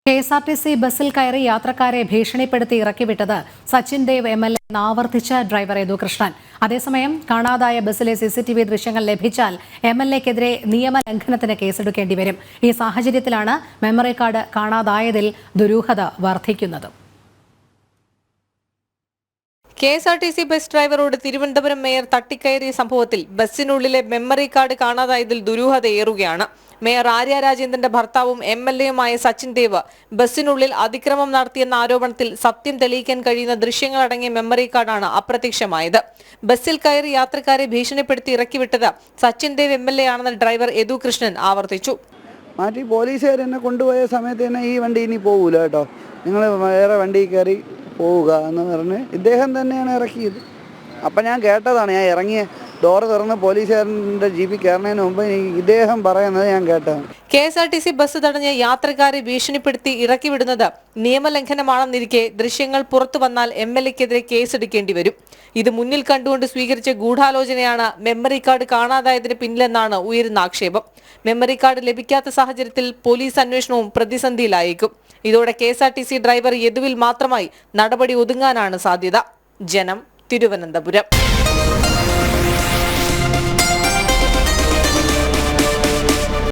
KSRTC ബസ്സിൽ കയറി യാത്രക്കാരെ ഭീഷണിപ്പെടുത്തി ഇറക്കിവിട്ടത് സച്ചിൻ ദേവ് എംഎൽഎ ആവർത്തിച്ച ഡ്രൈവർ യദുകൃഷ്ണൻ. അതേസമയം കാണാതായ ബസ്സിലെ സിസിടിവി ദൃശ്യങ്ങൾ ലഭിച്ചാൽ എംഎൽഎക്കെതിരെ നിയമലംഘനത്തിന് കേസെടുക്കേണ്ടി വരും. ഈ സാഹചര്യത്തിലാണ് മെമ്മറി കാർഡ് കാണാതായതിൽ ദുരൂഹത വർദ്ധിക്കുന്നത്. കെഎസ്ആർടിസി ബസ് ഡ്രൈവറോട് തിരുവനന്തപുരം മേയർ തട്ടിക്കയറിയ സംഭവത്തിൽ ബസ്സിനുള്ളിലെ മെമ്മറി കാർഡ് കാണാതായതിൽ ദുരൂഹതയേറുകയാണ്. മേയർ ആര്യ രാജേന്ദ്രന്റെ ഭർത്താവും എംഎൽഎയുമായ സച്ചിൻ ദേവ് ബസ്സിനുള്ളിൽ അതിക്രമം നടത്തിയെന്ന ആരോപണത്തിൽ സത്യം തെളിയിക്കാൻ കഴിയുന്ന ദൃശ്യങ്ങളടങ്ങിയ മെമ്മറി കാർഡാണ് അപ്രത്യക്ഷമായത്. ബസ്സിൽ കയറി യാത്രക്കാരെ ഭീഷണിപ്പെടുത്തി ഇറക്കിവിട്ടത് സച്ചിൻ ദേവ് എംഎൽഎ ആണെന്ന് ഡ്രൈവർ യദുകൃഷ്ണൻ ആവർത്തിച്ചു. മാറ്റി പോലീസുകാർ എന്നെ കൊണ്ടുപോയ സമയത്ത് തന്നെ ഈ വണ്ടി ഇനി പോകൂല കേട്ടോ, നിങ്ങൾ വേറെ വണ്ടി കയറി പോവുക എന്ന് പറഞ്ഞ് ഇദ്ദേഹം തന്നെയാണ് ഇറക്കിയത്. അപ്പം ഞാൻ കേട്ടതാണ്, ഞാൻ ഇറങ്ങിയ ഡോറ് തുറന്ന് പോലീസുകാരൻ്റെ ജീപ്പിൽ കയറുന്നതിന് മുമ്പ് ഇദ്ദേഹം പറയുന്നത് ഞാൻ കേട്ടതാണ്. കെഎസ്ആർടിസി ബസ് തടഞ്ഞ് യാത്രക്കാരെ ഭീഷണിപ്പെടുത്തി ഇറക്കിവിടുന്നത് നിയമലംഘനമാണെന്നിരിക്കെ ദൃശ്യങ്ങൾ പുറത്തു വന്നാൽ എംഎൽഎക്കെതിരെ കേസെടുക്കേണ്ടി വരും. ഇത് മുന്നിൽ കണ്ടുകൊണ്ട് സ്വീകരിച്ച ഗൂഢാലോചനയാണ് മെമ്മറി കാർഡ് കാണാതായതിന് പിന്നിലെന്നാണ് ഉയരുന്ന ആക്ഷേപം. മെമ്മറി കാർഡ് ലഭിക്കാത്ത സാഹചര്യത്തിൽ പോലീസ് അന്വേഷണവും പ്രതിസന്ധിയിലായേക്കും. ഇതോടെ കെഎസ്ആർടിസി ഡ്രൈവർ യദുവിൽ മാത്രമായി നടപടി ഒതുങ്ങാനാണ് സാധ്യത. ജനം, തിരുവനന്തപുരം.